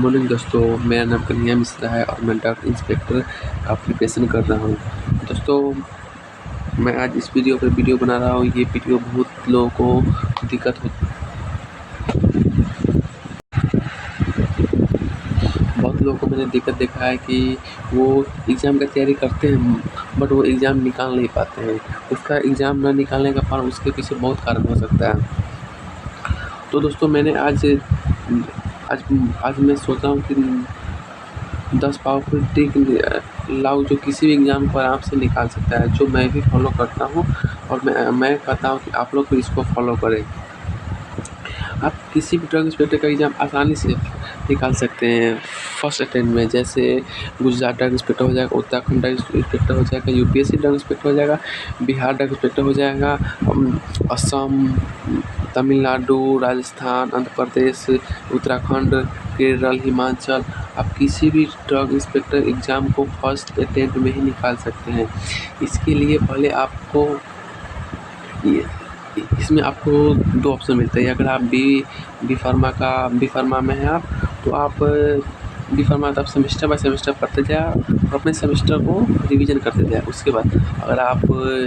Morning दोस्तों, मेरा नाम कन्हैया मिश्रा है और मैं ड्रग इंस्पेक्टर का प्रिपरेशन कर रहा हूँ। दोस्तों, मैं आज इस वीडियो पे वीडियो बना रहा हूँ। ये वीडियो बहुत लोगों को दिक्कत हो बहुत लोगों को मैंने दिक्कत देखा है कि वो एग्ज़ाम की तैयारी करते हैं बट वो एग्ज़ाम निकाल नहीं पाते हैं। उसका एग्ज़ाम ना निकालने का कारण उसके पीछे बहुत कारण हो सकता है। तो दोस्तों, मैंने आज आज आज मैं सोचा हूँ कि 10 पावरफुल ट्रिक लाऊँ जो किसी भी एग्ज़ाम को आराम से निकाल सकता है, जो मैं भी फॉलो करता हूँ और मैं कहता हूँ कि आप लोग भी इसको फॉलो करें। आप किसी भी ड्रग इंस्पेक्टर का एग्ज़ाम आसानी से निकाल सकते हैं फर्स्ट अटेम्प्ट में। जैसे गुजरात ड्रग इंस्पेक्टर हो जाएगा, उत्तराखंड ड्रग इंस्पेक्टर हो जाएगा, यूपीएससी ड्रग इंस्पेक्टर हो जाएगा, बिहार ड्रग इंस्पेक्टर हो जाएगा, असम, तमिलनाडु, राजस्थान, आंध्र प्रदेश, उत्तराखंड, केरल, हिमाचल। आप किसी भी ड्रग इंस्पेक्टर एग्ज़ाम को फर्स्ट अटेम्प्ट में ही निकाल सकते हैं। इसके लिए पहले आपको इसमें आपको 2 ऑप्शन मिलते हैं। अगर आप बी फार्मा में हैं आप, तो आप बी फार्मा आप सेमेस्टर बाय सेमेस्टर पढ़ते जाएँ और अपने सेमेस्टर को रिवीजन करते जाएँ। उसके बाद अगर आप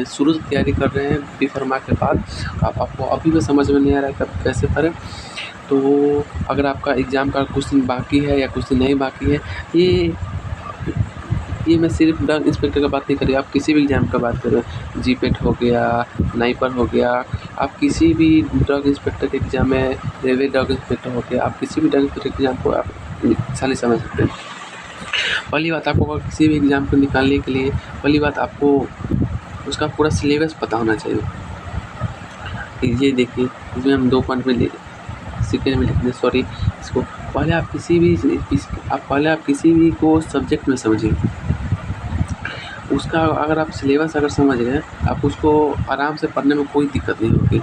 शुरू से तैयारी कर रहे हैं बी फार्मा के बाद, आपको अभी भी समझ में नहीं आ रहा है कि आप कैसे करें, तो अगर आपका एग्ज़ाम का कुछ दिन बाकी है या कुछ दिन नहीं बाकी है, ये मैं सिर्फ ड्रग इंस्पेक्टर का बात नहीं कर रही, आप किसी भी एग्ज़ाम का बात करें, जीपेट हो गया, नाइपर हो गया, आप किसी भी ड्रग इंस्पेक्टर के एग्ज़ाम में, रेलवे ड्रग इंस्पेक्टर हो गया, आप किसी भी ड्रग इंस्पेक्टर के एग्ज़ाम को आप आसानी समझ सकते हैं। पहली बात, आपको किसी भी एग्ज़ाम को निकालने के लिए पहली बात आपको उसका पूरा सिलेबस पता होना चाहिए। ये देखिए, इसमें हम 2 पॉइंट में सेकेंड में लिखते हैं, सॉरी, इसको पहले आप किसी भी को सब्जेक्ट में समझिए। उसका अगर आप सिलेबस अगर समझ गए, आप उसको आराम से पढ़ने में कोई दिक्कत नहीं होगी।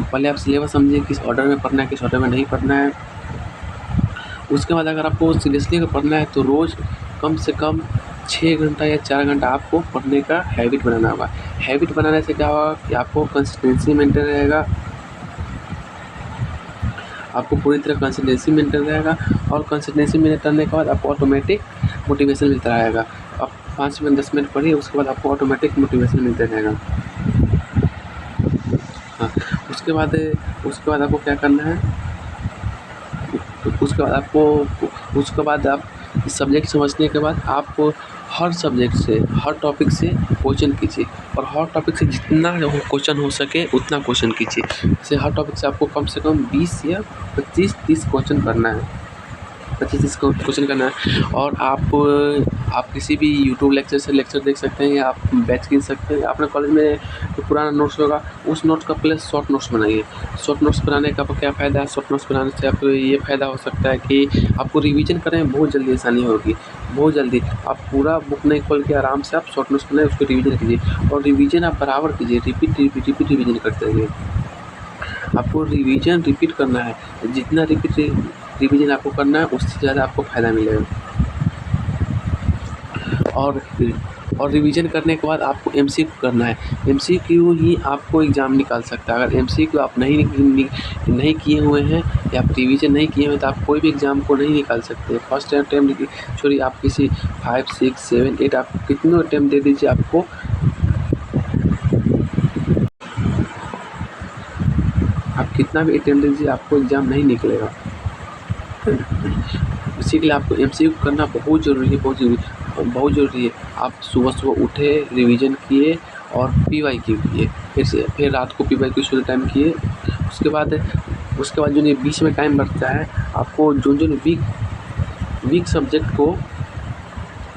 पहले आप सिलेबस समझिए, किस ऑर्डर में पढ़ना है, किस ऑर्डर में नहीं पढ़ना है। उसके बाद अगर आपको सीरियसली अगर पढ़ना है तो रोज़ कम से कम 6 घंटा या 4 घंटा आपको पढ़ने का हैबिट बनाना होगा। हैबिट बनाने से क्या होगा कि आपको कंसिस्टेंसी मेंटेन रहेगा, आपको पूरी तरह कंसिस्टेंसी मेंटेन रहेगा और कंसिस्टेंसी मेंटेन करने के बाद आपको ऑटोमेटिक मोटिवेशन मिलता रहेगा। आप 5 मिनट 10 मिनट पढ़िए, उसके बाद आपको ऑटोमेटिक मोटिवेशन मिलता रहेगा। हाँ, उसके बाद आपको क्या करना है, उसके बाद आप सब्जेक्ट समझने के बाद आप हर सब्जेक्ट से, हर टॉपिक से क्वेश्चन कीजिए और हर टॉपिक से जितना क्वेश्चन हो सके उतना क्वेश्चन कीजिए। जैसे हर टॉपिक से आपको कम से कम 20 या 25-30 क्वेश्चन करना है, 25-30 क्वेश्चन करना है। और आप किसी भी यूट्यूब लेक्चर से लेक्चर देख सकते हैं या आप बैच कीन सकते हैं। अपने कॉलेज में जो पुराना नोट्स होगा, उस नोट्स का पहले शॉर्ट नोट्स बनाइए। शॉर्ट नोट्स बनाने का आपको क्या फ़ायदा है? शॉर्ट नोट्स बनाने से आपको ये फ़ायदा हो सकता है कि आपको रिवीजन करने में बहुत जल्दी आसानी होगी, बहुत जल्दी। आप पूरा बुक नहीं खोल के आराम से आप शॉर्ट नोट्स बनाए, उसको रिवीजन कीजिए और रिवीजन आप बराबर कीजिए, रिपीट रिवीजन करते रहिए। आपको रिवीजन रिपीट करना है, जितना रिवीजन आपको करना है उससे ज़्यादा आपको फ़ायदा मिलेगा। और रिवीजन करने के बाद आपको एमसीक्यू करना है। एमसीक्यू ही आपको एग्ज़ाम निकाल सकता है। अगर एमसीक्यू आप नहीं किए हुए हैं या आप रिवीजन नहीं किए हुए तो आप कोई भी एग्ज़ाम को नहीं निकाल सकते। फर्स्ट अटेम्प्ट छोड़िए, आप किसी 5, 6, 7, 8 आप कितने अटेम्प्ट दे दीजिए, आप कितना भी अटेम्प्ट दीजिए आपको एग्ज़ाम नहीं निकलेगा। इसी के लिए आपको एमसीक्यू करना बहुत ज़रूरी है। आप सुबह उठे, रिवीजन किए और पीवाईक्यू किए, फिर रात को पीवाईक्यू सोते टाइम किए। उसके बाद जो ये बीच में टाइम बचता है, आपको जो वीक सब्जेक्ट को,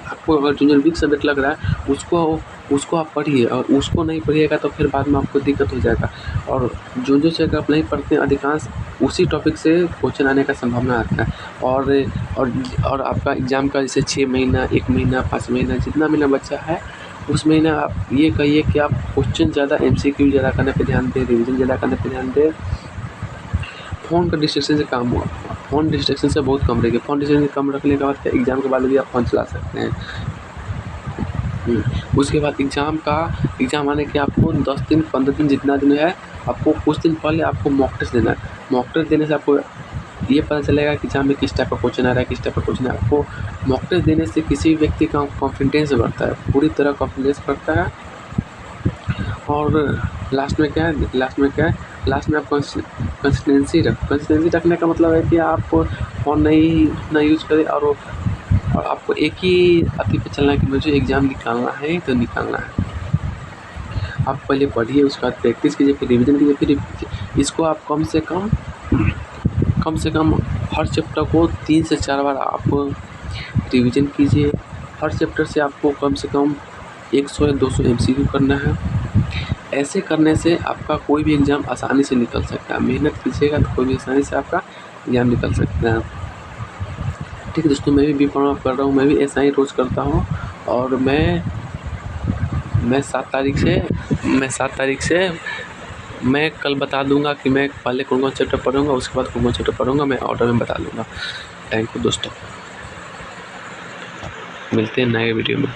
आपको अगर जो वीक सब्जेक्ट लग रहा है उसको आप पढ़िए और उसको नहीं पढ़िएगा तो फिर बाद में आपको दिक्कत हो जाएगा। और जो से अगर आप नहीं पढ़ते हैं, अधिकांश उसी टॉपिक से क्वेश्चन आने का संभावना आता है। और आपका एग्ज़ाम का जैसे 6 महीना, 1 महीना, 5 महीना, जितना महीना बचा है उस महीने आप ये कहिए कि आप क्वेश्चन ज़्यादा, एमसीक्यू ज़्यादा करने पर ध्यान दें, रिविज़न ज़्यादा करने पर ध्यान दें। फ़ोन का डिस्ट्रैक्शन से काम हुआ, फ़ोन डिस्ट्रैक्शन से बहुत कम रहेगी। फ़ोन डिस्ट्रैक्शन कम रखने के बाद एग्ज़ाम के बाद भी आप फ़ोन चला सकते हैं। उसके बाद एग्ज़ाम आने के आपको 10 दिन 15 दिन जितना दिन है, आपको कुछ दिन पहले आपको मॉक टेस्ट देना है। मॉक टेस्ट देने से आपको ये पता चलेगा कि एग्ज़ाम में किस टाइप का क्वेश्चन आ रहा है, किस टाइप का क्वेश्चन है। आपको मॉक टेस्ट देने से किसी भी व्यक्ति का कॉन्फिडेंस बढ़ता है, पूरी तरह कॉन्फिडेंस बढ़ता है। और लास्ट में क्या है, लास्ट में आप कंसिस्टेंसी रखने का मतलब है कि आप फ़ोन नहीं उतना यूज़ करें और आपको एक ही अथी पे चलना है कि मुझे एग्ज़ाम निकालना है तो निकालना है। आप पहले पढ़िए, उसके बाद प्रैक्टिस कीजिए, फिर रिवीजन कीजिए, फिर रिपीट कीजिए। इसको आप कम से कम हर चैप्टर को 3 से 4 बार आप रिवीजन कीजिए। हर चैप्टर से आपको कम से कम 100 या 200 MCQ करना है। ऐसे करने से आपका कोई भी एग्ज़ाम आसानी से निकल सकता है। मेहनत कीजिएगा तो कोई भी आसानी से आपका एग्ज़ाम निकल सकता है। ठीक है दोस्तों, मैं भी B.Pharma कर रहा हूँ, मैं भी ऐसा ही रोज़ करता हूँ। और मैं 7 तारीख से मैं कल बता दूँगा कि मैं पहले कौन-कौन चैप्टर पढ़ूँगा, उसके बाद कौन-कौन चैप्टर पढ़ूँगा, मैं ऑर्डर में बता दूँगा। थैंक यू दोस्तों, मिलते हैं नए वीडियो में।